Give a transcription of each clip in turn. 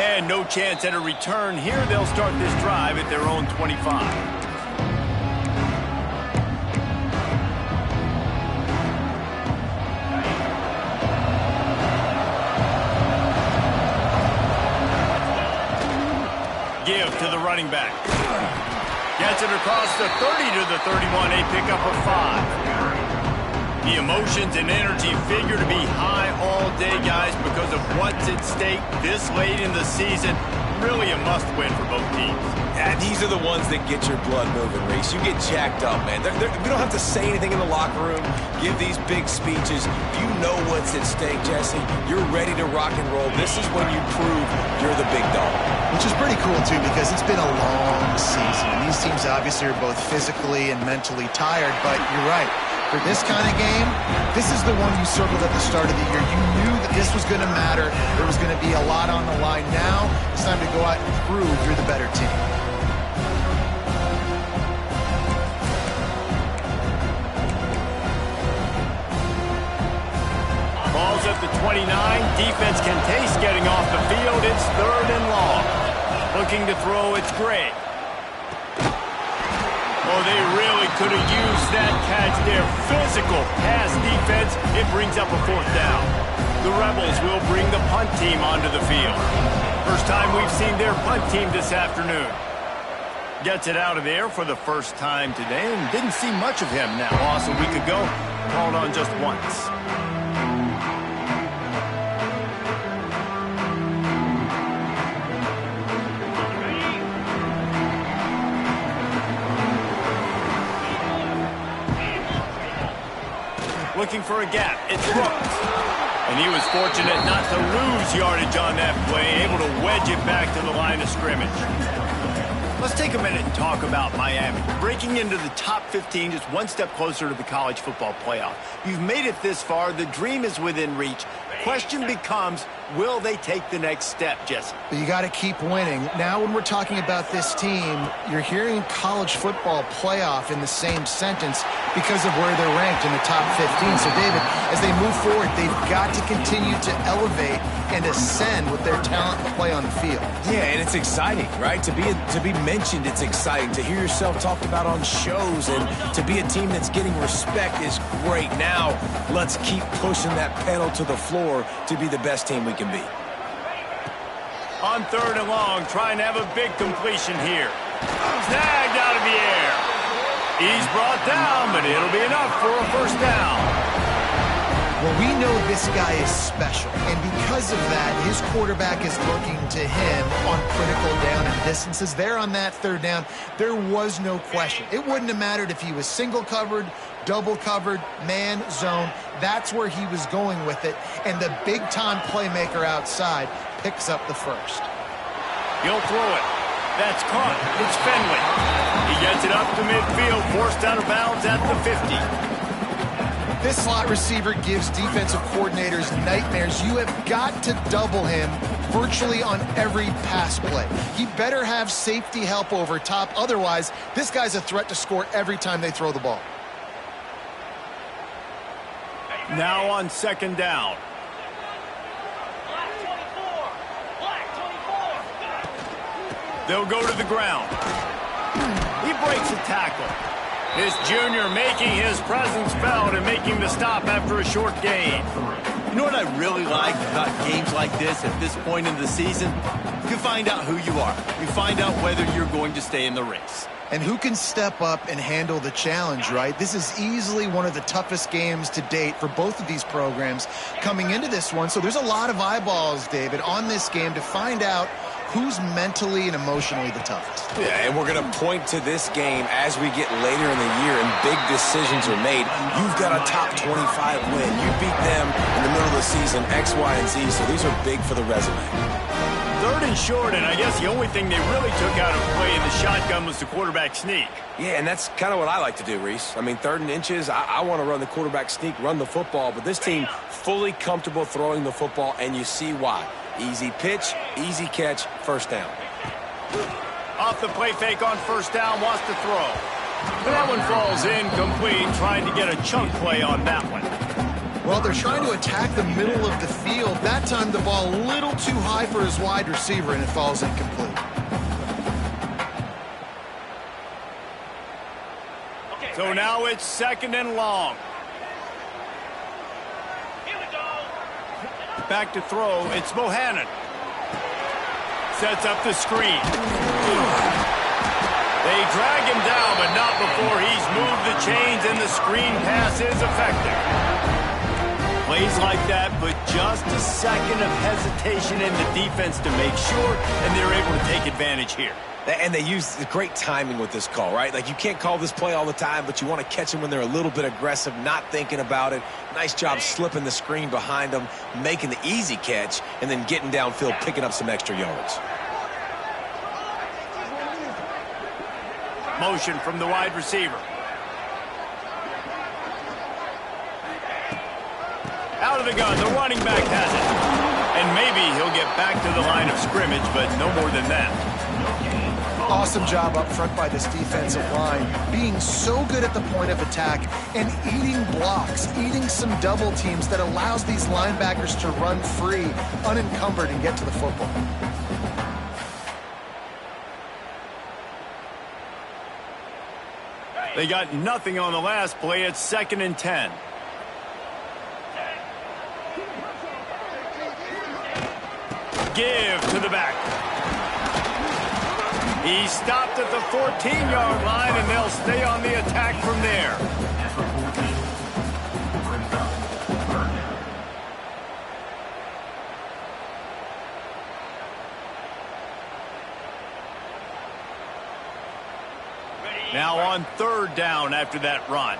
And no chance at a return here. They'll start this drive at their own 25. Give to the running back. Gets it across the 30 to the 31, a pickup of 5. The emotions and energy figure to be high all day, guys, because of what's at stake this late in the season. Really a must-win for both teams. Yeah, these are the ones that get your blood moving, Reese. You get jacked up, man. We don't have to say anything in the locker room, give these big speeches. You know what's at stake, Jesse. You're ready to rock and roll. This is when you prove you're the big dog. Which is pretty cool, too, because it's been a long season. And these teams obviously are both physically and mentally tired, but you're right. For this kind of game, this is the one you circled at the start of the year. You knew that this was going to matter. There was going to be a lot on the line. Now it's time to go out and prove you're the better team. Ball's at the 29. Defense can taste getting off the field. It's 3rd and long. Looking to throw, it's Gray. Oh, they really could have used that catch there. Physical pass defense. It brings up a 4th down. The Rebels will bring the punt team onto the field. First time we've seen their punt team this afternoon. Gets it out of there for the first time today and didn't see much of him that loss a week ago. Called on just once. Looking for a gap. It's Brooks. And he was fortunate not to lose yardage on that play, able to wedge it back to the line of scrimmage. Let's take a minute and talk about Miami. Breaking into the top 15, just one step closer to the college football playoff. You've made it this far. The dream is within reach. Question becomes, will they take the next step, Jesse? But you got to keep winning. Now when we're talking about this team, you're hearing college football playoff in the same sentence because of where they're ranked in the top 15. So, David, as they move forward, they've got to continue to elevate and ascend with their talent and play on the field. Yeah, and it's exciting, right? To be mentioned, it's exciting. To hear yourself talked about on shows and to be a team that's getting respect is great. Now, let's keep pushing that pedal to the floor to be the best team we can be. On 3rd and long, trying to have a big completion here. Snagged out of the air. He's brought down, but it'll be enough for a 1st down. Well, we know this guy is special, and because of that, his quarterback is looking to him on critical down and distances. There on that 3rd down, there was no question. It wouldn't have mattered if he was single covered, double covered, man, zone. That's where he was going with it, and the big-time playmaker outside picks up the 1st. He'll throw it. That's caught. It's Fenley. He gets it up to midfield, forced out of bounds at the 50. This slot receiver gives defensive coordinators nightmares. You have got to double him virtually on every pass play. He better have safety help over top. Otherwise, this guy's a threat to score every time they throw the ball. Now on 2nd down. They'll go to the ground. He breaks a tackle. This junior making his presence felt and making the stop after a short gain. You know what I really like about games like this at this point in the season? You find out who you are. You find out whether you're going to stay in the race. And who can step up and handle the challenge, right? This is easily one of the toughest games to date for both of these programs coming into this one. So there's a lot of eyeballs, David, on this game to find out who's mentally and emotionally the toughest. Yeah, and we're going to point to this game as we get later in the year and big decisions are made. You've got a top 25 win. You beat them in the middle of the season, X, Y, and Z, so these are big for the resume. 3rd and short, and I guess the only thing they really took out of play in the shotgun was the quarterback sneak. Yeah, and that's kind of what I like to do, Reese. I mean, 3rd and inches, I want to run the quarterback sneak, run the football, but this team fully comfortable throwing the football, and you see why. Easy pitch, easy catch, 1st down. Off the play fake on 1st down, wants to throw. But that one falls incomplete, trying to get a chunk play on that one. Well, they're trying to attack the middle of the field. That time the ball a little too high for his wide receiver, and it falls incomplete. So now it's 2nd and long. Back to throw, it's Bohannon. Sets up the screen. They drag him down, but not before he's moved the chains and the screen pass is effective. Plays like that, but just a second of hesitation in the defense to make sure, and they're able to take advantage here. And they use the great timing with this call, right? Like, you can't call this play all the time, but you want to catch them when they're a little bit aggressive, not thinking about it. Nice job slipping the screen behind them, making the easy catch, and then getting downfield, picking up some extra yards. Motion from the wide receiver. Out of the gun, the running back has it. And maybe he'll get back to the line of scrimmage, but no more than that. Awesome job up front by this defensive line, being so good at the point of attack and eating blocks, eating some double teams that allows these linebackers to run free, unencumbered, and get to the football. They got nothing on the last play. It's 2nd and 10. Give to the back. He stopped at the 14-yard line, and they'll stay on the attack from there. Now on 3rd down after that run.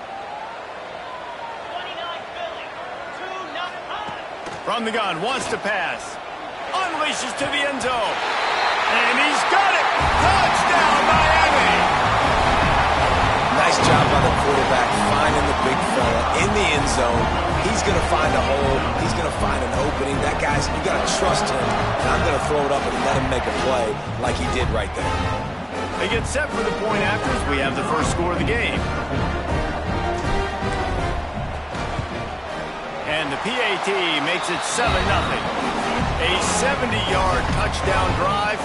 From the gun, wants to pass. Unleashes to the end zone. And he's got it! Touchdown, Miami! Nice job by the quarterback finding the big fella in the end zone. He's going to find a hole. He's going to find an opening. That guy's, you got to trust him. And I'm going to throw it up and let him make a play like he did right there. They get set for the point after as we have the first score of the game. And the PAT makes it 7-0. A 70-yard touchdown drive,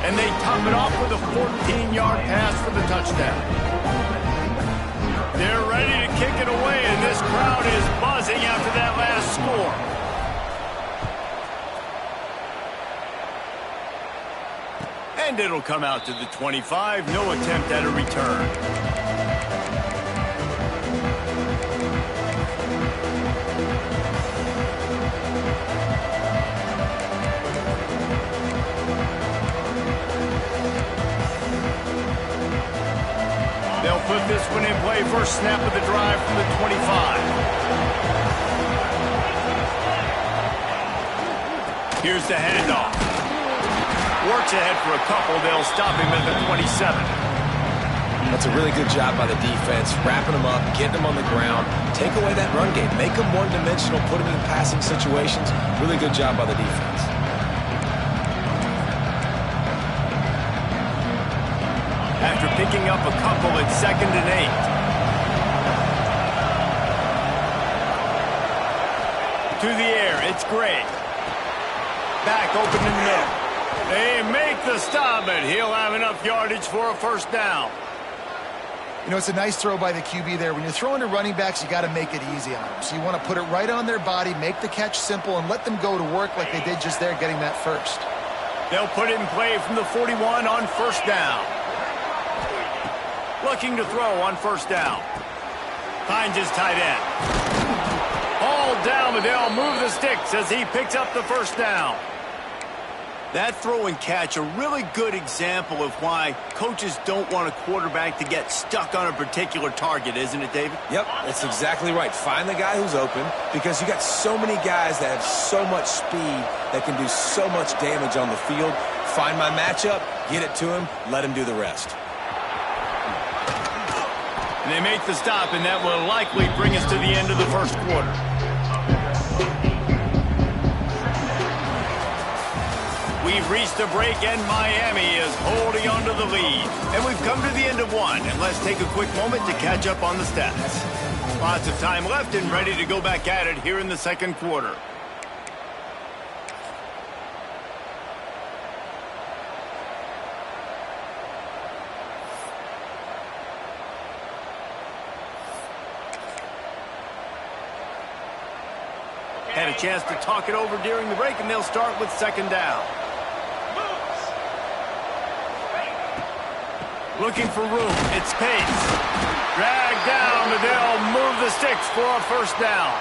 and they top it off with a 14-yard pass for the touchdown. They're ready to kick it away, and this crowd is buzzing after that last score. And it'll come out to the 25. No attempt at a return. They'll put this one in play. First snap of the drive from the 25. Here's the handoff. Works ahead for a couple. They'll stop him at the 27. That's a really good job by the defense, wrapping them up, getting them on the ground, take away that run game, make them one-dimensional, put them in passing situations. Really good job by the defense. After picking up a couple, it's 2nd and 8. To the air, it's Gray. Back open in the middle. They make the stop, but he'll have enough yardage for a first down. You know, it's a nice throw by the QB there. When you're throwing to running backs, you got to make it easy on them. So you want to put it right on their body, make the catch simple, and let them go to work like they did just there, getting that first. They'll put it in play from the 41 on first down. Looking to throw on first down. Finds his tight end. Hauled down, but they'll move the sticks as he picks up the first down. That throw and catch, a really good example of why coaches don't want a quarterback to get stuck on a particular target, isn't it, David? Yep, that's exactly right. Find the guy who's open, because you got so many guys that have so much speed that can do so much damage on the field. Find my matchup, get it to him, let him do the rest. And they make the stop, and that will likely bring us to the end of the first quarter. We've reached a break, and Miami is holding on to the lead. And we've come to the end of one, and let's take a quick moment to catch up on the stats. Lots of time left and ready to go back at it here in the second quarter. Had a chance to talk it over during the break, and they'll start with second down. Looking for room. It's Pace. Dragged down, but they'll move the sticks for a first down.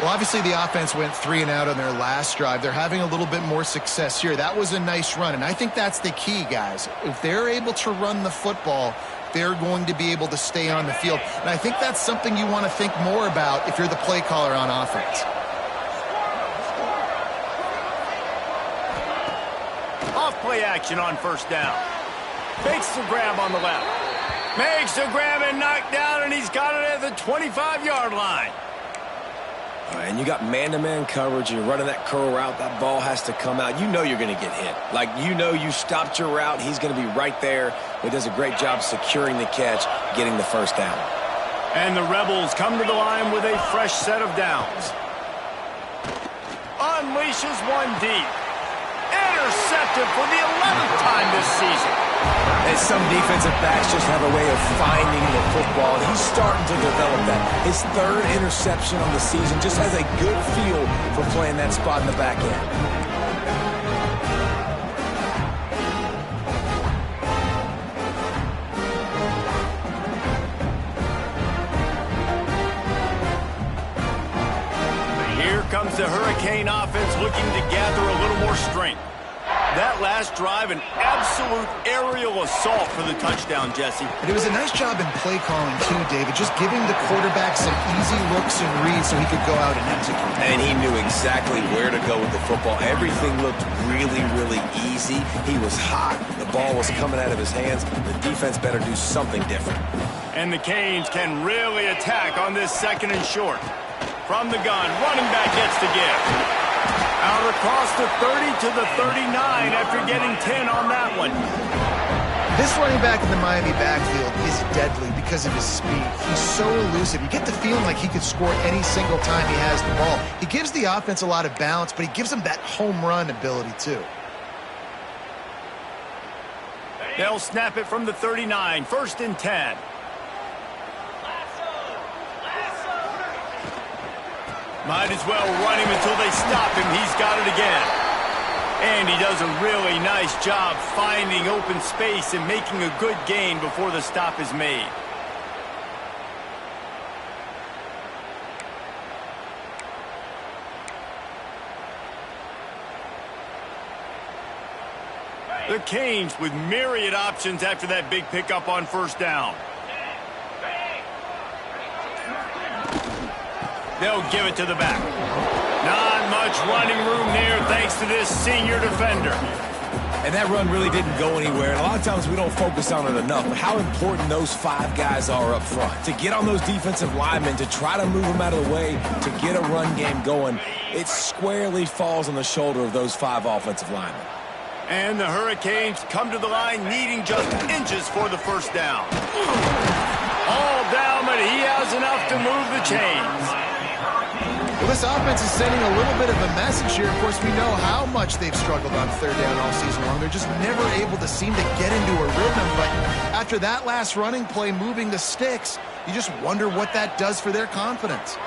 Well, obviously the offense went 3 and out on their last drive. They're having a little bit more success here. That was a nice run, and I think that's the key, guys. If they're able to run the football, they're going to be able to stay on the field. And I think that's something you want to think more about if you're the play caller on offense. Off play action on first down. Fakes the grab on the left. Makes the grab and knocked down, and he's got it at the 25-yard line. All right, and you got man-to-man coverage. You're running that curl route. That ball has to come out. You know you're going to get hit. Like, you know you stopped your route. He's going to be right there. He does a great job securing the catch, getting the first down. And the Rebels come to the line with a fresh set of downs. Unleashes one deep. Intercepted for the 11th time this season. And some defensive backs just have a way of finding the football. He's starting to develop that. His 3rd interception on the season, just has a good feel for playing that spot in the back end. Here comes the Hurricane offense looking to gather a little more strength. That last drive, an absolute aerial assault for the touchdown, Jesse. And it was a nice job in play calling, too, David, just giving the quarterback some easy looks and reads so he could go out and execute. And he knew exactly where to go with the football. Everything looked really, really easy. He was hot. The ball was coming out of his hands. The defense better do something different. And the Canes can really attack on this 2nd and short. From the gun, running back gets the give. Out across the 30 to the 39 after getting 10 on that one. This running back in the Miami backfield is deadly because of his speed. He's so elusive. You get the feeling like he could score any single time he has the ball. He gives the offense a lot of balance, but he gives them that home run ability too. They'll snap it from the 39, 1st and 10. Might as well run him until they stop him. He's got it again. And he does a really nice job finding open space and making a good gain before the stop is made. The Canes with myriad options after that big pickup on first down. They'll give it to the back. Not much running room there thanks to this senior defender. And that run really didn't go anywhere. And a lot of times we don't focus on it enough, but how important those 5 guys are up front. To get on those defensive linemen, to try to move them out of the way, to get a run game going, it squarely falls on the shoulder of those 5 offensive linemen. And the Hurricanes come to the line needing just inches for the first down. All down, but he has enough to move the chains. Well, this offense is sending a little bit of a message here. Of course, we know how much they've struggled on 3rd down all season long. They're just never able to seem to get into a rhythm. But after that last running play, moving the sticks, you just wonder what that does for their confidence.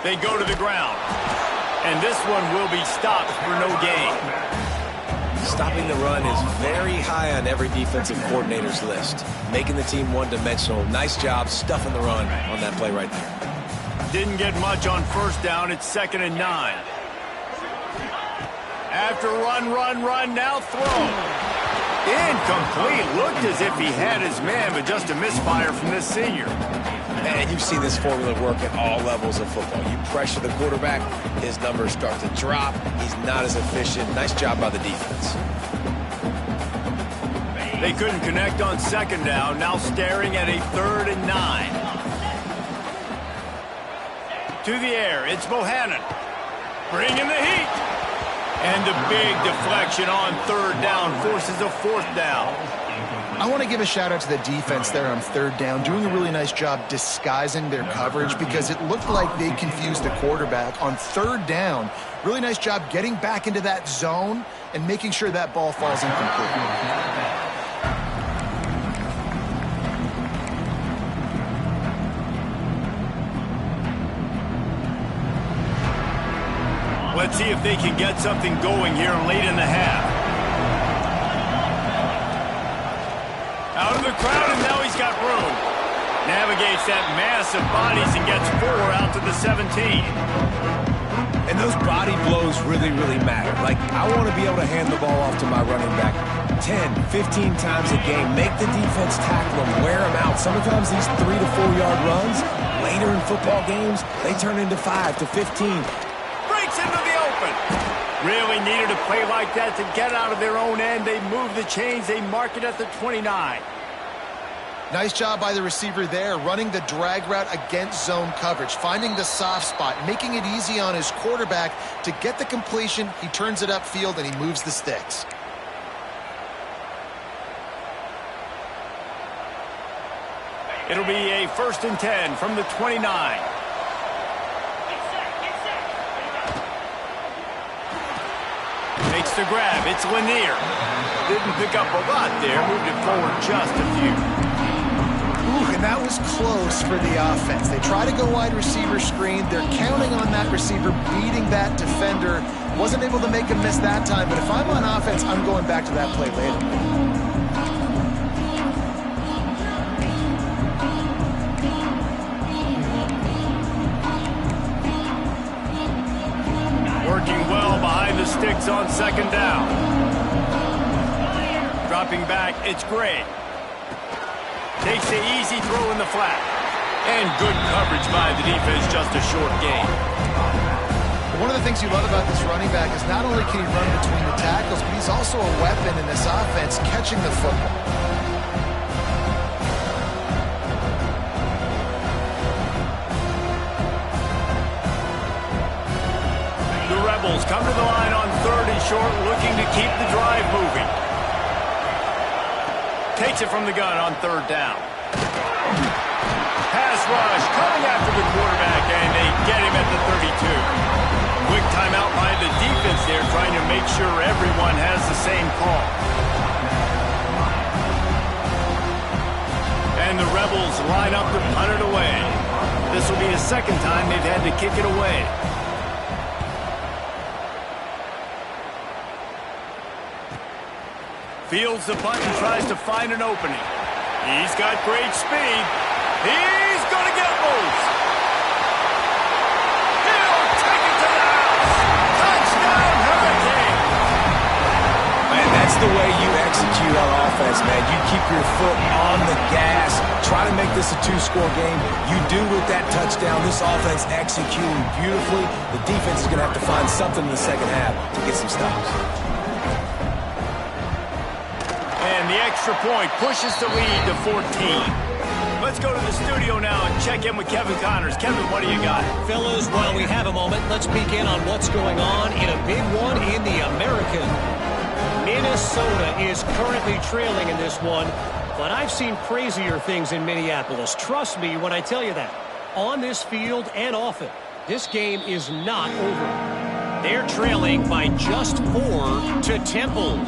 They go to the ground. And this one will be stopped for no gain. Stopping the run is very high on every defensive coordinator's list. Making the team one-dimensional. Nice job stuffing the run on that play right there. Didn't get much on first down. It's 2nd and 9. After run, now throw. Incomplete. Looked as if he had his man, but just a misfire from this senior. And you've seen this formula work at all levels of football. You pressure the quarterback, his numbers start to drop. He's not as efficient. Nice job by the defense. They couldn't connect on 2nd down. Now staring at a 3rd and 9. To the air, it's Bohannon. Bringing the heat. And the big deflection on 3rd down forces a 4th down. I want to give a shout out to the defense there on third down, doing a really nice job disguising their coverage because it looked like they confused the quarterback on third down. Really nice job getting back into that zone and making sure that ball falls incomplete. Let's see if they can get something going here late in the half. Out of the crowd, and now he's got room. Navigates that mass of bodies and gets 4 out to the 17. And those body blows really, really matter. Like, I want to be able to hand the ball off to my running back 10, 15 times a game. Make the defense tackle them, wear them out. Sometimes these 3 to 4 yard runs, later in football games, they turn into 5 to 15. Into the open. Really needed a play like that to get out of their own end. They move the chains. They mark it at the 29. Nice job by the receiver there, running the drag route against zone coverage, finding the soft spot, making it easy on his quarterback to get the completion. He turns it upfield and he moves the sticks. It'll be a 1st and 10 from the 29. Makes the grab. It's Lanier. Didn't pick up a lot there. Moved it forward just a few. Ooh, and that was close for the offense. They try to go wide receiver screen. They're counting on that receiver beating that defender. Wasn't able to make him miss that time, but if I'm on offense, I'm going back to that play later. Working well behind the sticks on 2nd down. Dropping back, it's Gray. Takes the easy throw in the flat. And good coverage by the defense, just a short gain. One of the things you love about this running back is not only can he run between the tackles, but he's also a weapon in this offense, catching the football. Rebels come to the line on 3rd and short, looking to keep the drive moving. Takes it from the gun on 3rd down. Pass rush coming after the quarterback, and they get him at the 32. Quick timeout by the defense there, trying to make sure everyone has the same call. And the Rebels line up to punt it away. This will be the 2nd time they've had to kick it away. Fields the punt and tries to find an opening. He's got great speed. He's going to get loose. He'll take it to the house. Touchdown, Hurricane. Man, that's the way you execute on offense, man. You keep your foot on the gas. Try to make this a 2-score game. You do with that touchdown. This offense executing beautifully. The defense is going to have to find something in the 2nd half to get some stops. And the extra point pushes the lead to 14. Let's go to the studio now and check in with Kevin Connors. Kevin, what do you got? Fellas, while we have a moment, let's peek in on what's going on in a big one in the American. Minnesota is currently trailing in this one, but I've seen crazier things in Minneapolis. Trust me when I tell you that. On this field and off it, this game is not over. They're trailing by just 4 to Temple.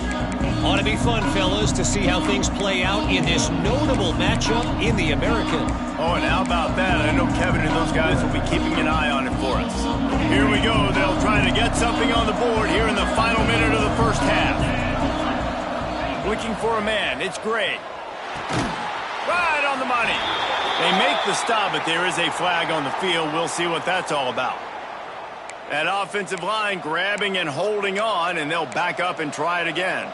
Ought to be fun, fellas, to see how things play out in this notable matchup in the American. Oh, and how about that? I know Kevin and those guys will be keeping an eye on it for us. Here we go. They'll try to get something on the board here in the final minute of the 1st half. Looking for a man. It's Gray. Right on the money. They make the stop, but there is a flag on the field. We'll see what that's all about. That offensive line grabbing and holding on, and they'll back up and try it again.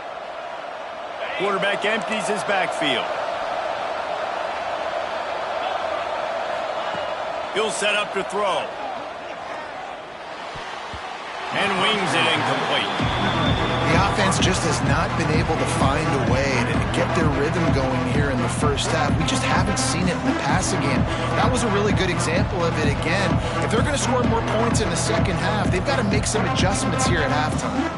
Quarterback empties his backfield. He'll set up to throw. And wings it incomplete. The offense just has not been able to find a way to get their rhythm going here in the 1st half. We just haven't seen it in the passing game. That was a really good example of it again. If they're going to score more points in the 2nd half, they've got to make some adjustments here at halftime.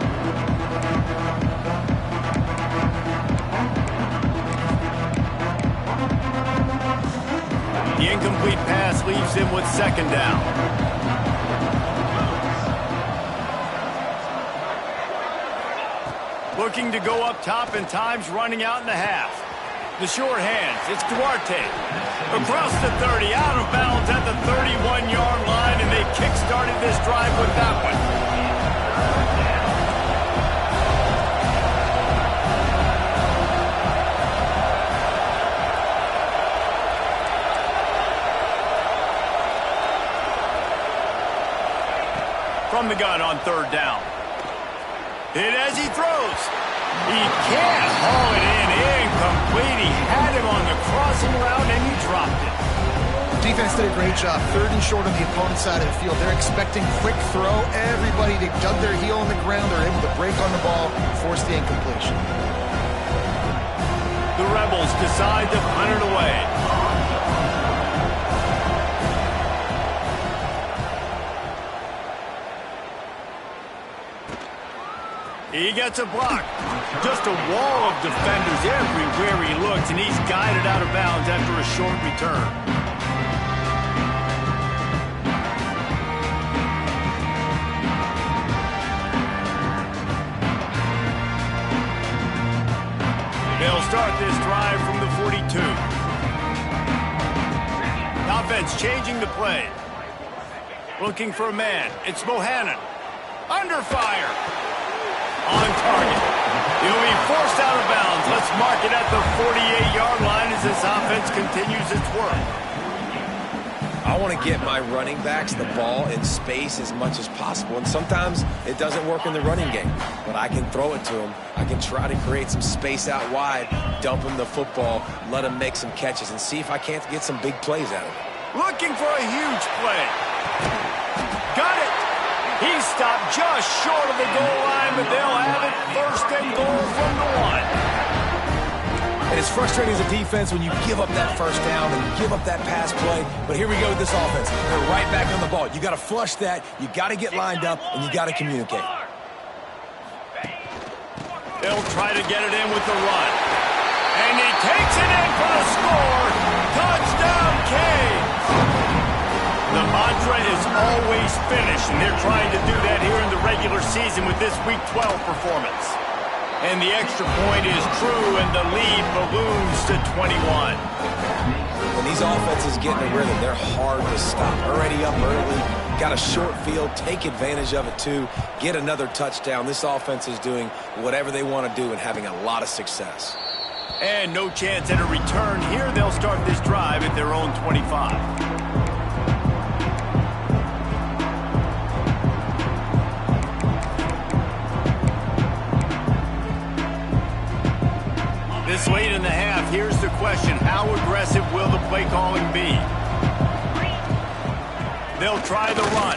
The incomplete pass leaves him with second down. Looking to go up top, and time's running out in the half. The short hands, it's Duarte. Across the 30, out of bounds at the 31-yard line, and they kick-started this drive with that one. From the gun on third down. Hit as he throws. He can't haul it in. Incomplete. He had him on the crossing route, and he dropped it. Defense did a great job. Third and short on the opponent's side of the field. They're expecting quick throw. Everybody dug their heel on the ground. They're able to break on the ball, force the incompletion. The Rebels decide to punt it away. He gets a block. Just a wall of defenders everywhere he looks, and he's guided out of bounds after a short return. They'll start this drive from the 42. Offense changing the play. Looking for a man. It's Bohannon. Under fire. On target. He'll be forced out of bounds. Let's mark it at the 48-yard line as this offense continues its work. I want to get my running backs the ball in space as much as possible, and sometimes it doesn't work in the running game, but I can throw it to them. I can try to create some space out wide, dump them the football, let them make some catches, and see if I can't get some big plays out of it. Looking for a huge play. Got it. He stopped just short of the goal line, but they'll have it first and goal from the 1. And it's frustrating as a defense when you give up that first down and give up that pass play. But here we go with this offense. They're right back on the ball. You got to flush that. You got to get lined up, and you got to communicate. They'll try to get it in with the run. And he takes it in for the score. Touchdown, Canes. The mantra is always finish, and they're trying to do that here in the regular season with this Week 12 performance. And the extra point is true, and the lead balloons to 21. When these offenses get in a rhythm, they're hard to stop. Already up early, got a short field, take advantage of it too, get another touchdown. This offense is doing whatever they want to do and having a lot of success. And no chance at a return here. They'll start this drive at their own 25. This late in the half, here's the question. How aggressive will the play calling be? They'll try the run.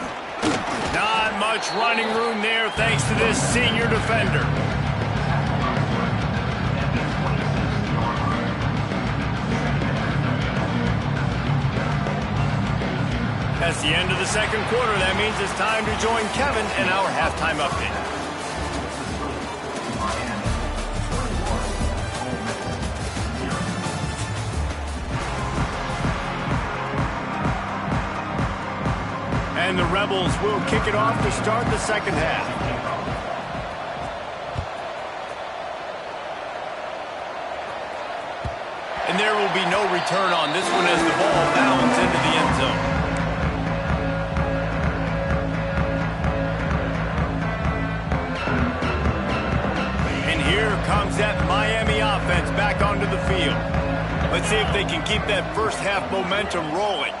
Not much running room there thanks to this senior defender. That's the end of the second quarter. That means it's time to join Kevin in our halftime update. And the Rebels will kick it off to start the second half. And there will be no return on this one as the ball bounds into the end zone. And here comes that Miami offense back onto the field. Let's see if they can keep that first half momentum rolling.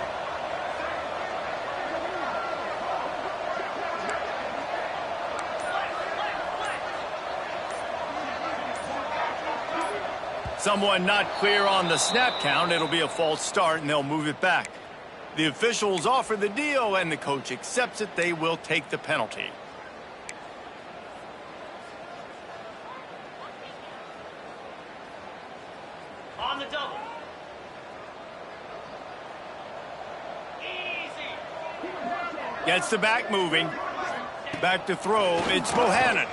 Someone not clear on the snap count. It'll be a false start, and they'll move it back. The officials offer the deal, and the coach accepts it. They will take the penalty. On the double. Easy. Gets the back moving. Back to throw. It's Bohannon.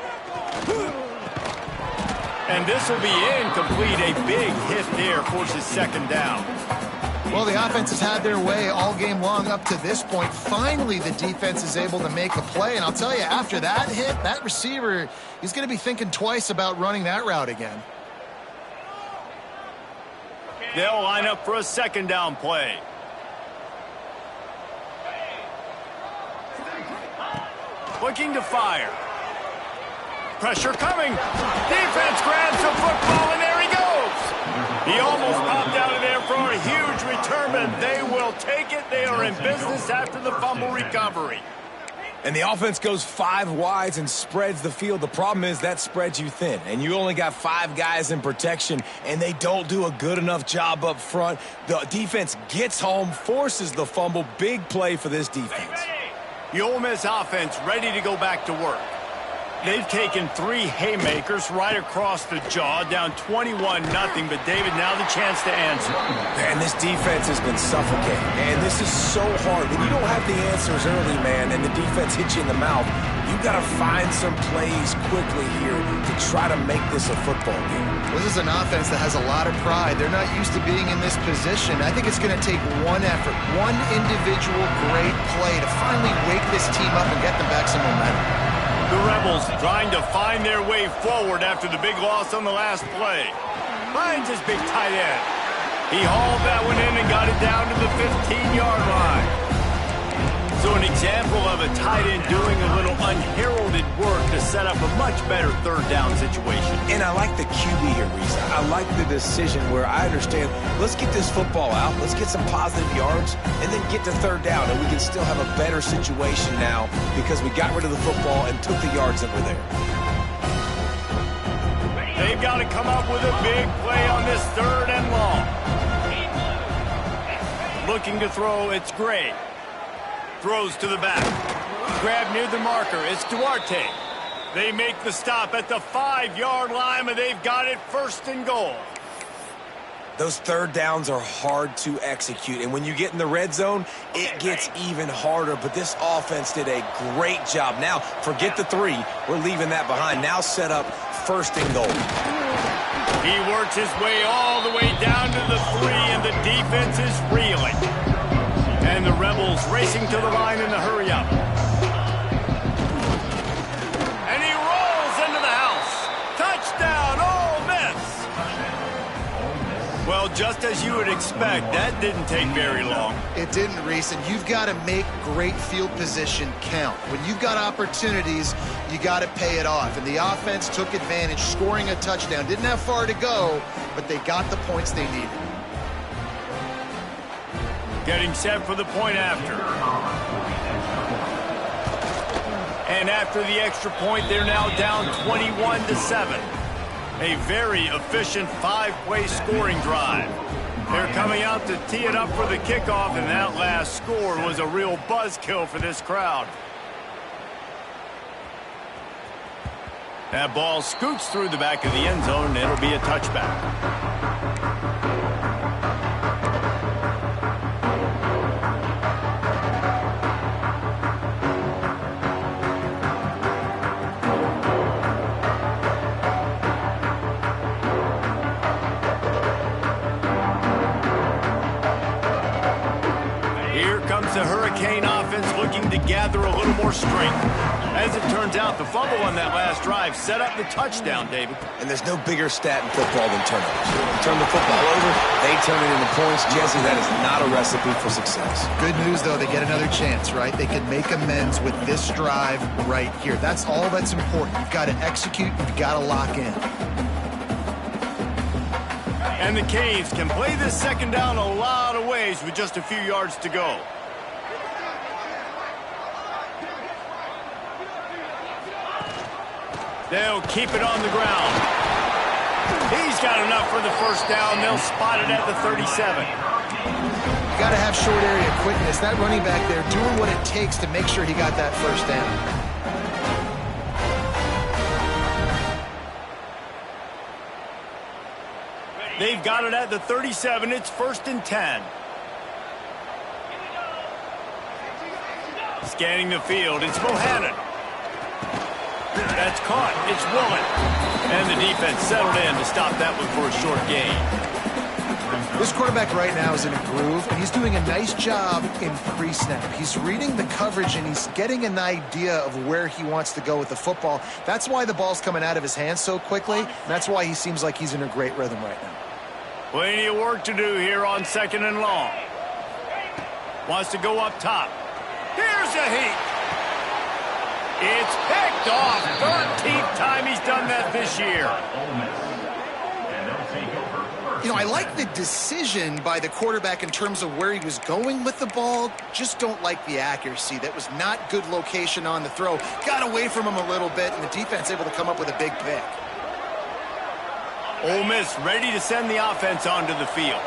And this will be incomplete. A big hit there forces second down. Well, the offense has had their way all game long up to this point. Finally, the defense is able to make a play. And I'll tell you, after that hit, that receiver, he's going to be thinking twice about running that route again. They'll line up for a second down play. Looking to fire. Pressure coming. Defense grabs the football, and there he goes. He almost popped out of there for a huge return, but they will take it. They are in business after the fumble recovery. And the offense goes 5 wides and spreads the field. The problem is that spreads you thin, and you only got 5 guys in protection, and they don't do a good enough job up front. The defense gets home, forces the fumble. Big play for this defense. The Ole Miss offense ready to go back to work. They've taken 3 haymakers right across the jaw, down 21-0, but David, now the chance to answer. And this defense has been suffocating, and this is so hard. When you don't have the answers early, man, and the defense hits you in the mouth, you got to find some plays quickly here to try to make this a football game. This is an offense that has a lot of pride. They're not used to being in this position. I think it's going to take one effort, one individual great play to finally wake this team up and get them back some momentum. The Rebels trying to find their way forward after the big loss on the last play. Finds his big tight end. He hauled that one in and got it down to the 15-yard line. So an example of a tight end doing a little unheralded work to set up a much better third down situation. And I like the QB here, Reese. I like the decision where I understand, let's get this football out, let's get some positive yards, and then get to third down, and we can still have a better situation now because we got rid of the football and took the yards that were there. They've got to come up with a big play on this third and long. Looking to throw, it's Gray. Throws to the back. Grab near the marker. It's Duarte. They make the stop at the 5-yard line, but they've got it first and goal. Those third downs are hard to execute, and when you get in the red zone, it gets even harder, but this offense did a great job. Now, forget the 3. We're leaving that behind. Now set up first and goal. He works his way all the way down to the 3, and the defense is reeling. And the Rebels racing to the line in the hurry-up. And he rolls into the house. Touchdown, Ole Miss! Well, just as you would expect, that didn't take very long. It didn't, Reese, and you've got to make great field position count. When you've got opportunities, you got to pay it off. And the offense took advantage, scoring a touchdown. Didn't have far to go, but they got the points they needed. Getting set for the point after. And after the extra point, they're now down 21-7. A very efficient 5-play scoring drive. They're coming out to tee it up for the kickoff, and that last score was a real buzzkill for this crowd. That ball scoots through the back of the end zone, and it'll be a touchback. The Hurricane offense looking to gather a little more strength. As it turns out, the fumble on that last drive set up the touchdown, David. And there's no bigger stat in football than turnovers. Turn the football over, they turn it into points. Jesse, that is not a recipe for success. Good news, though, they get another chance, right? They can make amends with this drive right here. That's all that's important. You've got to execute, you've got to lock in. And the Canes can play this second down a lot of ways with just a few yards to go. They'll keep it on the ground. He's got enough for the first down. They'll spot it at the 37. You got to have short area quickness. That running back there doing what it takes to make sure he got that first down. They've got it at the 37. It's first and 10. Scanning the field. It's Bohannon. That's caught. It's Woolen. And the defense settled in to stop that one for a short gain. This quarterback right now is in a groove, and he's doing a nice job in pre-snap. He's reading the coverage, and he's getting an idea of where he wants to go with the football. That's why the ball's coming out of his hands so quickly, and that's why he seems like he's in a great rhythm right now. Plenty of work to do here on 2nd and long. Wants to go up top. Here's a heat. It's picked off. 13th time he's done that this year. You know, I like the decision by the quarterback in terms of where he was going with the ball. Just don't like the accuracy. That was not good location on the throw. Got away from him a little bit, and the defense able to come up with a big pick. Ole Miss ready to send the offense onto the field.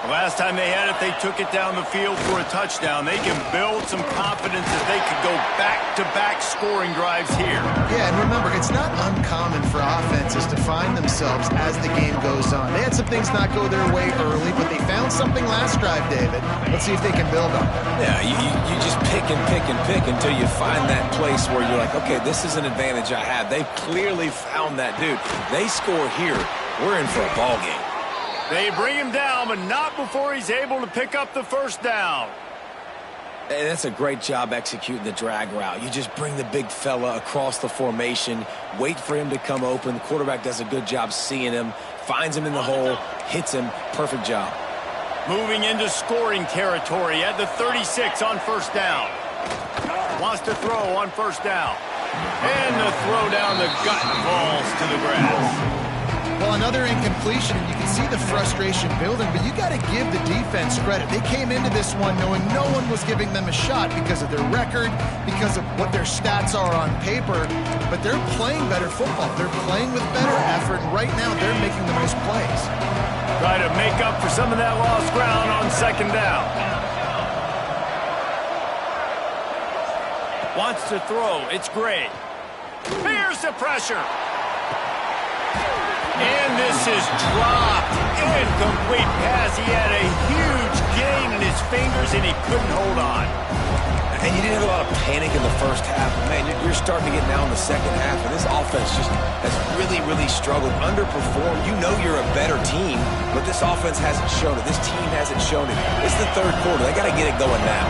The last time they had it, they took it down the field for a touchdown. They can build some confidence that they could go back-to-back scoring drives here. Yeah, and remember, it's not uncommon for offenses to find themselves as the game goes on. They had some things not go their way early, but they found something last drive, David. Let's see if they can build on it. Yeah, you just pick and pick and pick until you find that place where you're like, okay, this is an advantage I have. They've clearly found that, dude. They score here, we're in for a ball game. They bring him down, but not before he's able to pick up the first down. And that's a great job executing the drag route. You just bring the big fella across the formation, wait for him to come open. The quarterback does a good job seeing him, finds him in the hole, hits him. Perfect job. Moving into scoring territory at the 36 on first down. Wants to throw on first down. And the throw down the gut falls to the grass. Well, another incompletion, and you can see the frustration building, but you got to give the defense credit. They came into this one knowing no one was giving them a shot because of their record, because of what their stats are on paper, but they're playing better football. They're playing with better effort, and right now they're making the most plays. Try to make up for some of that lost ground on second down. Wants to throw. It's Gray. Here's the pressure. And this is dropped. Incomplete pass. He had a huge gain in his fingers, and he couldn't hold on. And you didn't have a lot of panic in the first half. Man, you're starting to get now in the second half, and this offense just has really, really struggled, underperformed. You know you're a better team, but this offense hasn't shown it. This team hasn't shown it. It's the third quarter. They got to get it going now.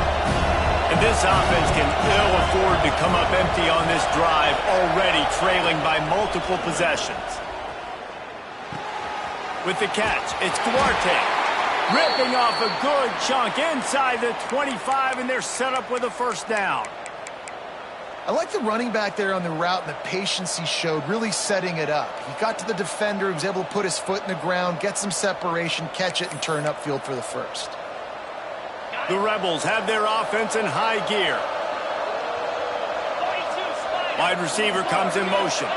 And this offense can ill afford to come up empty on this drive, already trailing by multiple possessions. With the catch, it's Duarte. Ripping off a good chunk inside the 25, and they're set up with a first down. I like the running back there on the route and the patience he showed, really setting it up. He got to the defender, he was able to put his foot in the ground, get some separation, catch it, and turn upfield for the first. The Rebels have their offense in high gear. Wide receiver comes in motion.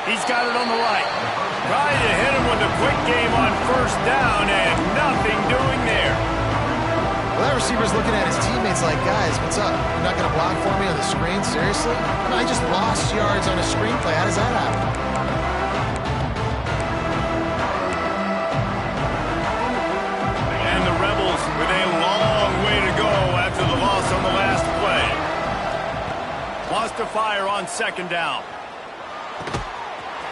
He's got it on the right. Trying to hit him with a quick game on first down, and nothing doing there. Well, that receiver's looking at his teammates like, guys, what's up? You're not going to block for me on the screen? Seriously? I just lost yards on a screenplay. How does that happen? And the Rebels with a long way to go after the loss on the last play. Wants to fire on second down.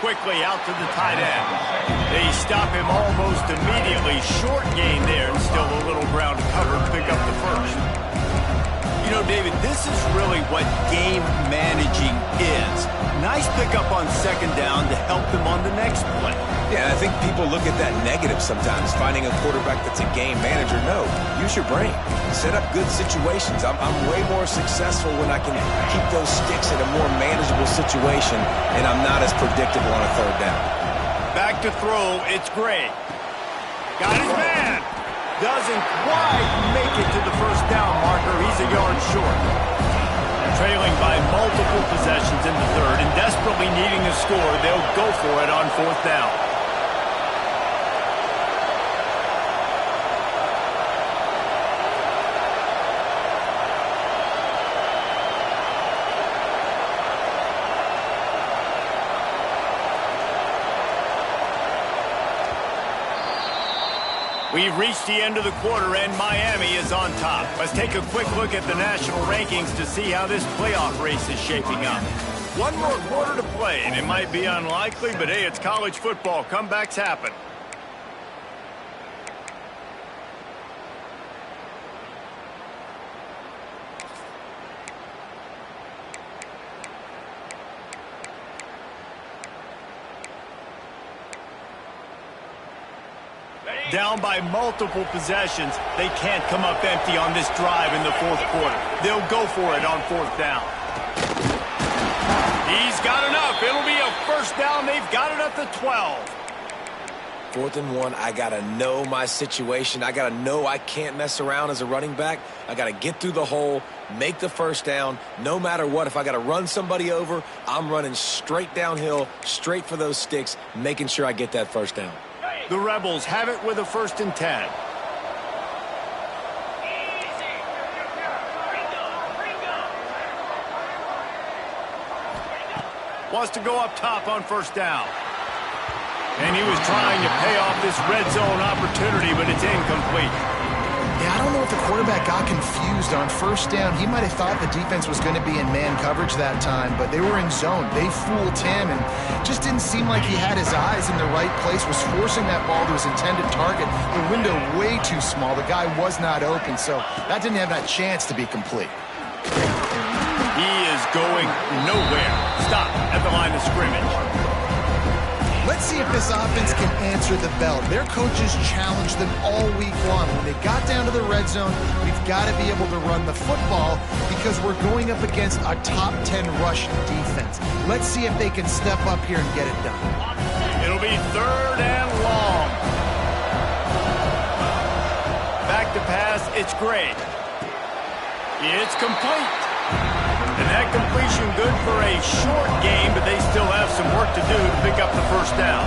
Quickly out to the tight end. They stop him almost immediately. Short gain there, and still a little ground cover to pick up the first. You know, David, this is really what game managing is. Nice pickup on second down to help them on the next play. Yeah, I think people look at that negative sometimes, finding a quarterback that's a game manager. No, use your brain. Set up good situations. I'm way more successful when I can keep those sticks in a more manageable situation, and I'm not as predictable on a third down. Back to throw, it's Gray. Got his man. Doesn't quite make it to the first down marker. He's a yard short. Trailing by multiple possessions in the third and desperately needing a score, they'll go for it on fourth down. We've reached the end of the quarter, and Miami is on top. Let's take a quick look at the national rankings to see how this playoff race is shaping up. One more quarter to play, and it might be unlikely, but hey, it's college football. Comebacks happen. Down by multiple possessions, they can't come up empty on this drive in the fourth quarter. They'll go for it on fourth down. He's got enough. It'll be a first down. They've got it at the 12. 4th and 1, I got to know my situation. I got to know I can't mess around as a running back. I got to get through the hole, make the first down. No matter what, if I got to run somebody over, I'm running straight downhill, straight for those sticks, making sure I get that first down. The Rebels have it with a 1st and 10. Wants to go up top on first down. And he was trying to pay off this red zone opportunity, but it's incomplete. Yeah, I don't know if the quarterback got confused on first down. He might have thought the defense was going to be in man coverage that time, but they were in zone. They fooled him and just didn't seem like he had his eyes in the right place, was forcing that ball to his intended target. The window way too small. The guy was not open, so that didn't have that chance to be complete. He is going nowhere. Stop at the line of scrimmage. Let's see if this offense can answer the bell. Their coaches challenged them all week long. When they got down to the red zone, we've got to be able to run the football because we're going up against a top 10 rush defense. Let's see if they can step up here and get it done. It'll be 3rd and long. Back to pass, it's great. It's complete. And that completion good for a short game, but they still have some work to do to pick up the first down.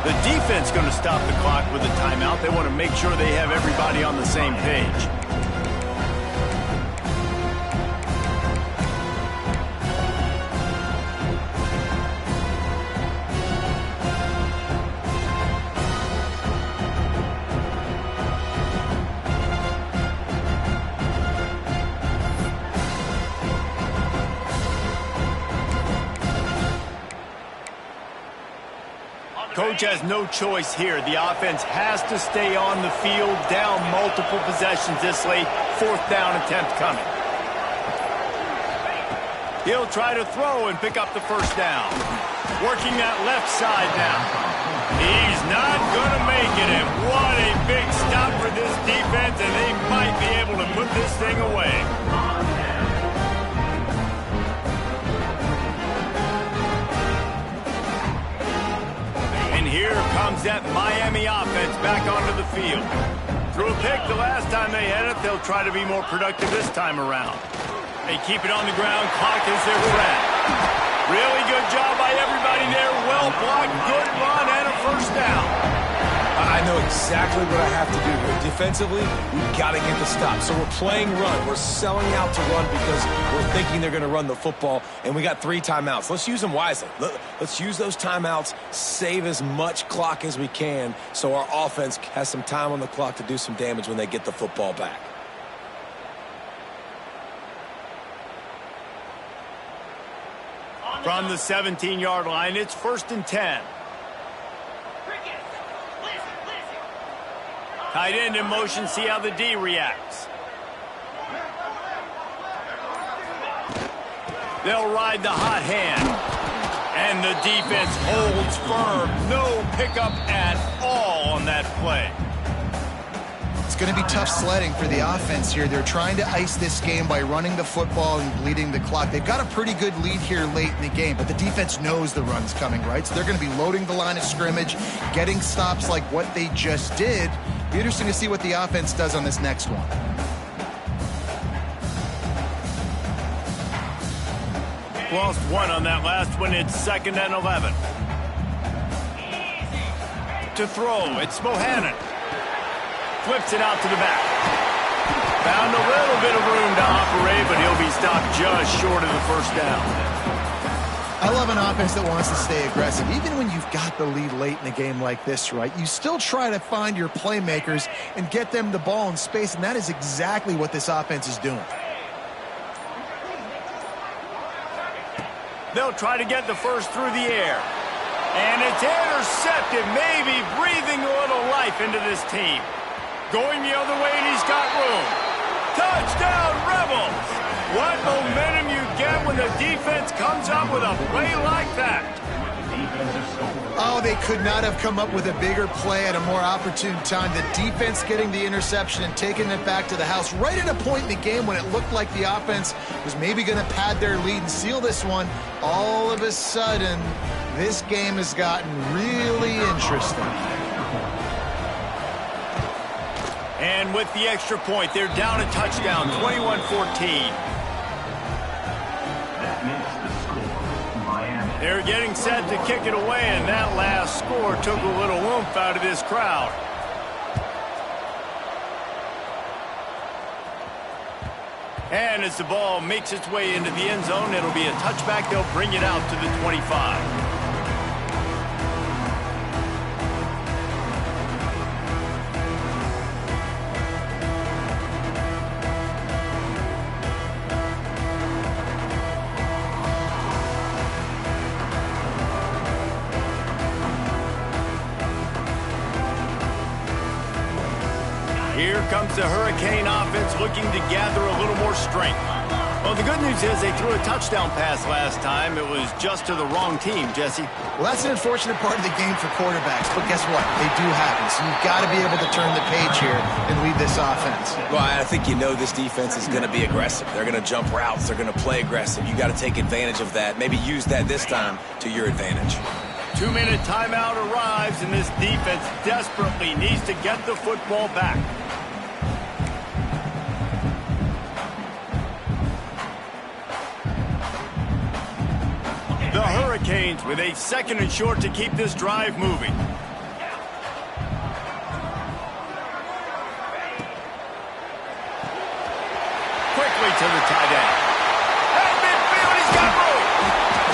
The defense going to stop the clock with a timeout. They want to make sure they have everybody on the same page. Coach has no choice here. The offense has to stay on the field, down multiple possessions this late. 4th down attempt coming. He'll try to throw and pick up the first down. Working that left side now. He's not going to make it, and what a big stop for this defense, and they might be able to put this thing away. Here comes that Miami offense back onto the field. Threw a pick the last time they had it. They'll try to be more productive this time around. They keep it on the ground. Clock is their friend. Really good job by everybody there. Well blocked, good run, and a first down. I know exactly what I have to do here. Defensively, we've got to get the stop. So we're playing run. We're selling out to run because we're thinking they're going to run the football, and we got 3 timeouts. Let's use them wisely. Let's use those timeouts, save as much clock as we can so our offense has some time on the clock to do some damage when they get the football back. From the 17-yard line, it's 1st and 10. Tight end in motion, see how the D reacts. They'll ride the hot hand. And the defense holds firm. No pickup at all on that play. It's going to be tough sledding for the offense here. They're trying to ice this game by running the football and bleeding the clock. They've got a pretty good lead here late in the game, but the defense knows the run's coming, right? So they're going to be loading the line of scrimmage, getting stops like what they just did. Be interesting to see what the offense does on this next one. Lost one on that last one. It's 2nd and 11. To throw, it's Bohannon. Flips it out to the back. Found a little bit of room to operate, but he'll be stopped just short of the first down. I love an offense that wants to stay aggressive. Even when you've got the lead late in a game like this, right, you still try to find your playmakers and get them the ball in space, and that is exactly what this offense is doing. They'll try to get the first through the air. And it's intercepted, maybe breathing a little life into this team. Going the other way, and he's got room. Touchdown, Rebels! What momentum you get when the defense comes up with a play like that. Oh, they could not have come up with a bigger play at a more opportune time. The defense getting the interception and taking it back to the house right at a point in the game when it looked like the offense was maybe going to pad their lead and seal this one. All of a sudden, this game has gotten really interesting. And with the extra point, they're down a touchdown, 21-14. They're getting set to kick it away, and that last score took a little oomph out of this crowd. And as the ball makes its way into the end zone, it'll be a touchback. They'll bring it out to the 25. Here comes the Hurricane offense looking to gather a little more strength. Well, the good news is they threw a touchdown pass last time. It was just to the wrong team, Jesse. Well, that's an unfortunate part of the game for quarterbacks, but guess what? They do happen, so you've got to be able to turn the page here and lead this offense. Well, I think you know this defense is going to be aggressive. They're going to jump routes. They're going to play aggressive. You got to take advantage of that. Maybe use that this time to your advantage. 2-minute timeout arrives, and this defense desperately needs to get the football back. The Hurricanes with a 2nd and short to keep this drive moving. Quickly to the tight end. At midfield, he's got room.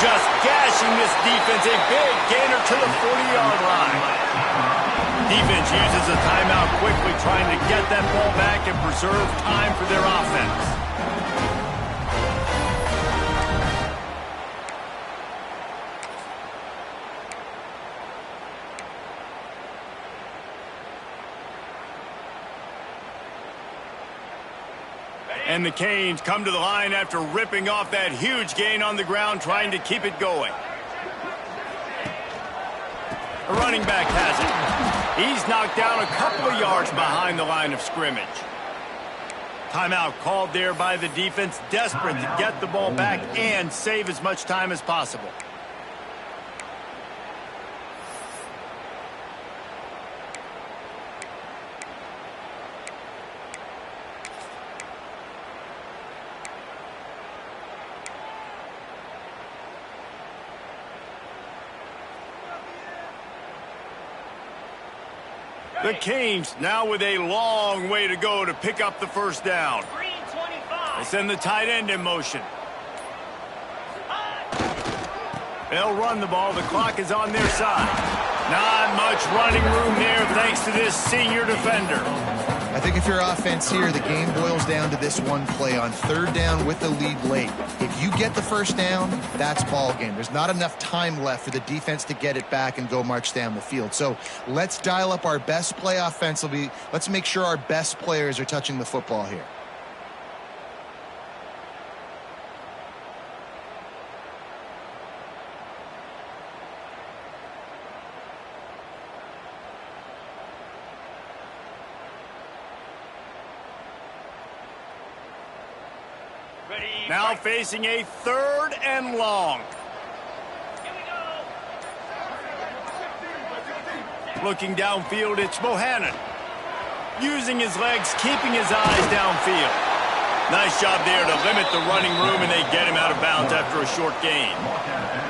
Just gashing this defense, a big gainer to the 40-yard line. Defense uses a timeout quickly, trying to get that ball back and preserve time for their offense. And the Canes come to the line after ripping off that huge gain on the ground, trying to keep it going. A running back has it. He's knocked down a couple of yards behind the line of scrimmage. Timeout called there by the defense, desperate to get the ball back and save as much time as possible. The Canes now with a long way to go to pick up the first down. They send the tight end in motion. They'll run the ball. The clock is on their side. Not much running room there thanks to this senior defender. I think if you're offense here, the game boils down to this one play on 3rd down with the lead late. If you get the first down, that's ball game. There's not enough time left for the defense to get it back and go march down the field. So let's dial up our best play offensively. Let's make sure our best players are touching the football here. Now facing a 3rd and long. Looking downfield, it's Bohannon. Using his legs, keeping his eyes downfield. Nice job there to limit the running room, and they get him out of bounds after a short gain.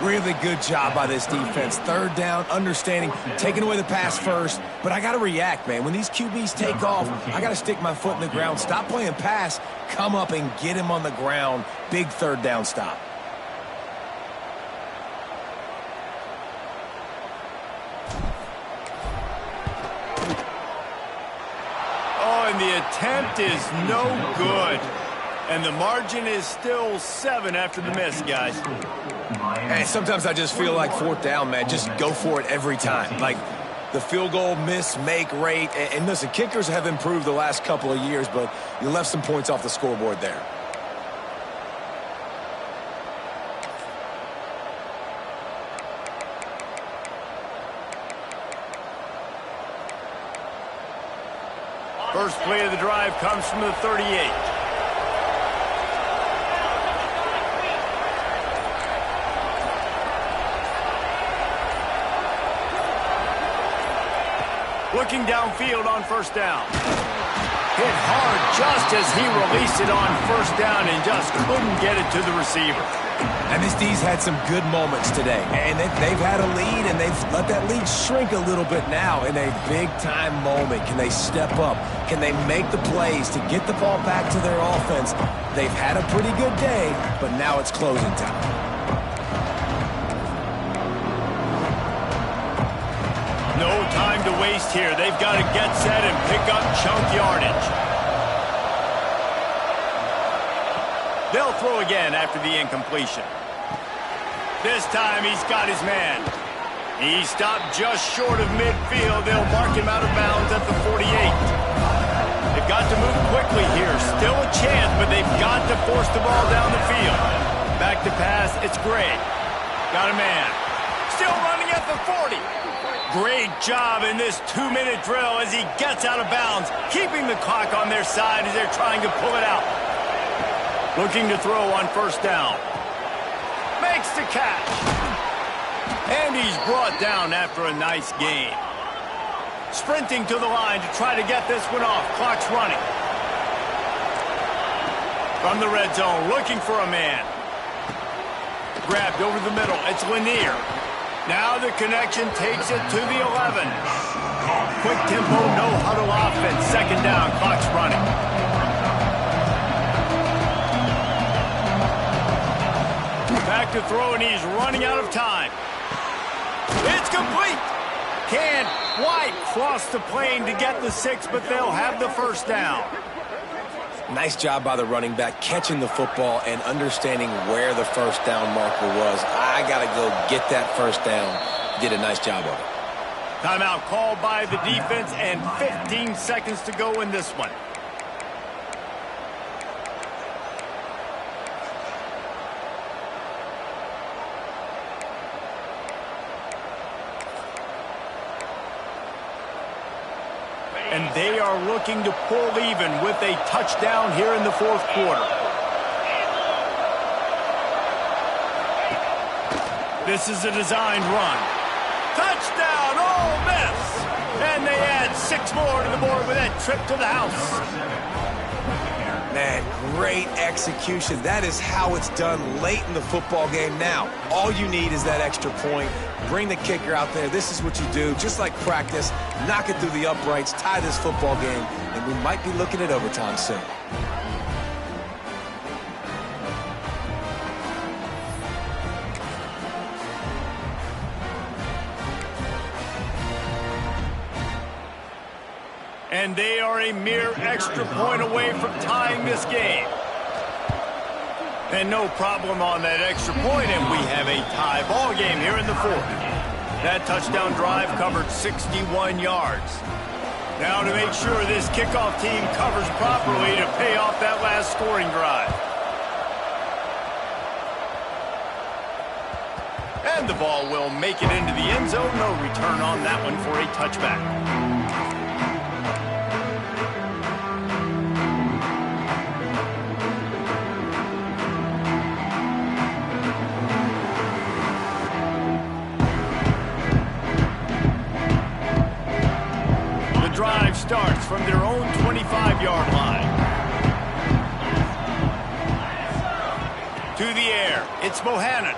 Really good job by this defense. 3rd down, understanding, taking away the pass first. But I got to react, man. When these QBs take off, I got to stick my foot in the ground. Stop playing pass. Come up and get him on the ground. Big 3rd down stop. Oh, and the attempt is no good. And the margin is still 7 after the miss, guys. And sometimes I just feel like fourth down, man, just go for it every time. Like the field goal miss-make rate. And listen, kickers have improved the last couple of years, but you left some points off the scoreboard there. First play of the drive comes from the 38. Looking downfield on first down. Hit hard just as he released it on first down and just couldn't get it to the receiver. And this D's had some good moments today. And they've had a lead, and they've let that lead shrink a little bit now in a big-time moment. Can they step up? Can they make the plays to get the ball back to their offense? They've had a pretty good day, but now it's closing time. No time to waste here. They've got to get set and pick up chunk yardage. They'll throw again after the incompletion. This time he's got his man. He stopped just short of midfield. They'll mark him out of bounds at the 48. They've got to move quickly here. Still a chance, but they've got to force the ball down the field. Back to pass, it's Gray. Got a man. Still running at the 40. Great job in this 2-minute drill as he gets out of bounds, keeping the clock on their side as they're trying to pull it out. Looking to throw on first down. Makes the catch. And he's brought down after a nice gain. Sprinting to the line to try to get this one off. Clock's running. From the red zone, looking for a man. Grabbed over the middle. It's Lanier. Now the connection takes it to the 11. Quick tempo, no huddle offense. Second down, clock's running. Back to throw, and he's running out of time. It's complete. Can White cross the plane to get the 6, but they'll have the first down. Nice job by the running back, catching the football and understanding where the first down marker was. I got to go get that first down. Did a nice job of it. Timeout called by the defense, and 15 seconds to go in this one. And they are looking to pull even with a touchdown here in the fourth quarter. This is a designed run. Touchdown, Ole Miss! And they add 6 more to the board with that trip to the house. Man, great execution. That is how it's done late in the football game. Now, all you need is that extra point. Bring the kicker out there. This is what you do. Just like practice, knock it through the uprights, tie this football game, and we might be looking at overtime soon. And they are a mere extra point away from tying this game. And no problem on that extra point, and we have a tie ball game here in the fourth. That touchdown drive covered 61 yards. Now to make sure this kickoff team covers properly to pay off that last scoring drive. And the ball will make it into the end zone. No return on that one for a touchback. Drive starts from their own 25-yard line. To the air, it's Bohannon.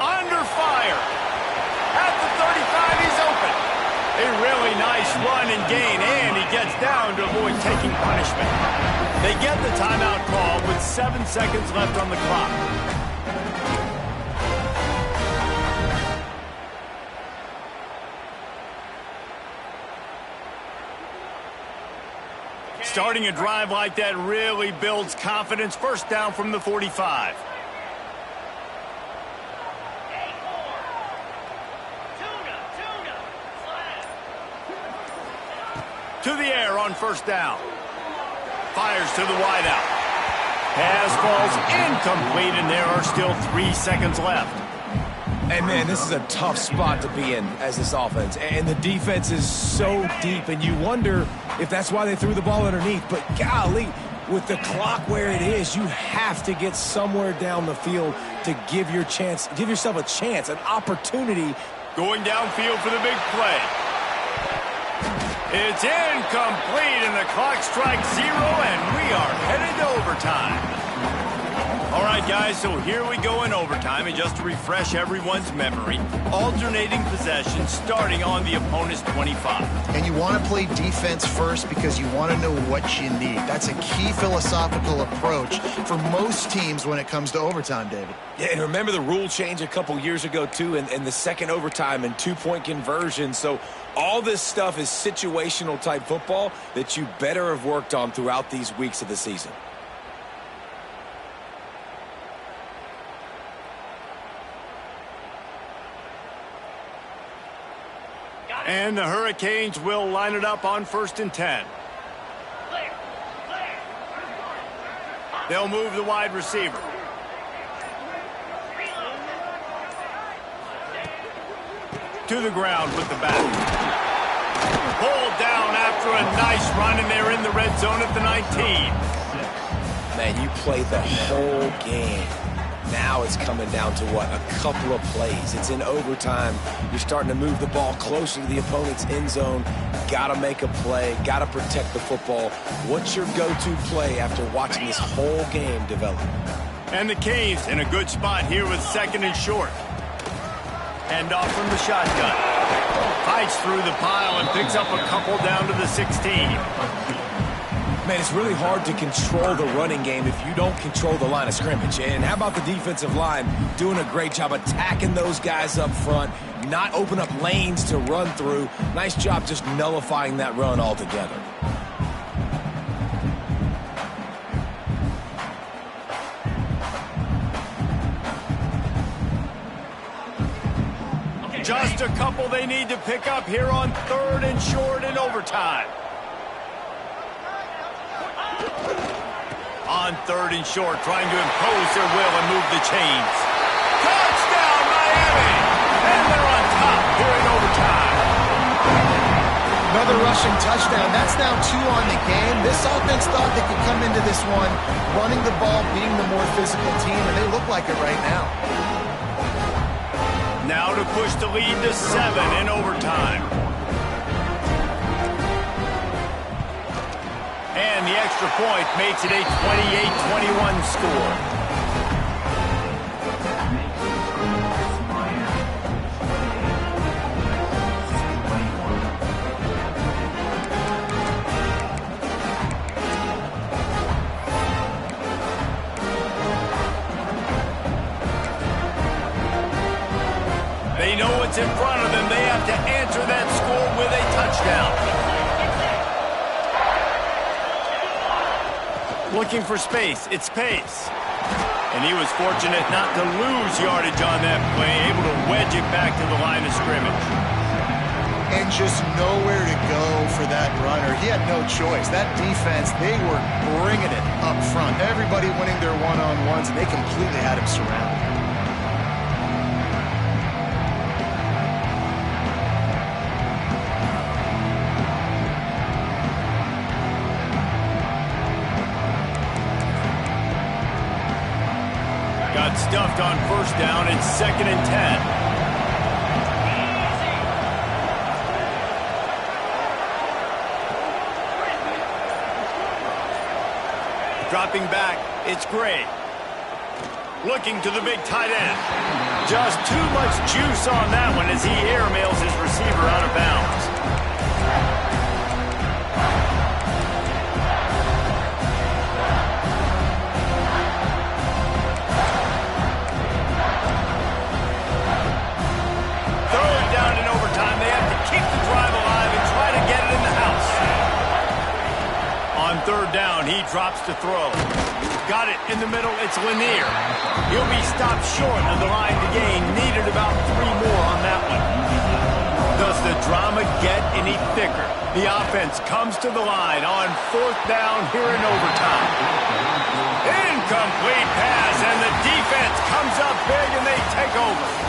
Under fire. At the 35, he's open. A really nice run and gain, and he gets down to avoid taking punishment. They get the timeout call with 7 seconds left on the clock. Starting a drive like that really builds confidence. First down from the 45. To the air on first down. Fires to the wideout. Pass falls incomplete, and there are still 3 seconds left. Hey, man, this is a tough spot to be in as this offense. And the defense is so deep, and you wonder if that's why they threw the ball underneath. But golly, with the clock where it is, you have to get somewhere down the field to give yourself a chance, an opportunity. Going downfield for the big play. It's incomplete, and the clock strikes 0, and we are headed to overtime. All right, guys, so here we go in overtime, and just to refresh everyone's memory, alternating possession starting on the opponent's 25. And you want to play defense first because you want to know what you need. That's a key philosophical approach for most teams when it comes to overtime, David. Yeah, and remember the rule change a couple years ago, too, and the second overtime and two-point conversion. So all this stuff is situational type football that you better have worked on throughout these weeks of the season. And the Hurricanes will line it up on 1st and 10. They'll move the wide receiver. To the ground with the back. Pulled down after a nice run, and they're in the red zone at the 19. Man, you play the whole game. Now it's coming down to what? A couple of plays. It's in overtime. You're starting to move the ball closer to the opponent's end zone. Got to make a play. Got to protect the football. What's your go-to play after watching this whole game develop? And the Canes in a good spot here with 2nd and short. Hand off from the shotgun. Fights through the pile and picks up a couple down to the 16. Man, it's really hard to control the running game if you don't control the line of scrimmage. And how about the defensive line doing a great job attacking those guys up front, not open up lanes to run through. Nice job just nullifying that run altogether. Just a couple they need to pick up here on 3rd and short in overtime. On 3rd and short, trying to impose their will and move the chains. Touchdown, Miami! And they're on top here in overtime. Another rushing touchdown. That's now 2 on the game. This offense thought they could come into this one running the ball, being the more physical team, and they look like it right now. Now to push the lead to 7 in overtime. And the extra point makes it a 28-21 score. They know what's in front of them. They have to answer that score with a touchdown. Looking for space. It's Pace. And he was fortunate not to lose yardage on that play, able to wedge it back to the line of scrimmage. And just nowhere to go for that runner. He had no choice. That defense, they were bringing it up front. Everybody winning their one-on-ones, and they completely had him surrounded. Got stuffed on 1st down. It's 2nd and 10. Dropping back, it's Gray. Looking to the big tight end. Just too much juice on that one as he airmails his receiver out of bounds. On 3rd down, he drops to throw. Got it in the middle, it's Lanier. He'll be stopped short of the line to gain. Needed about 3 more on that one. Does the drama get any thicker? The offense comes to the line on 4th down here in overtime. Incomplete pass, and the defense comes up big, and they take over.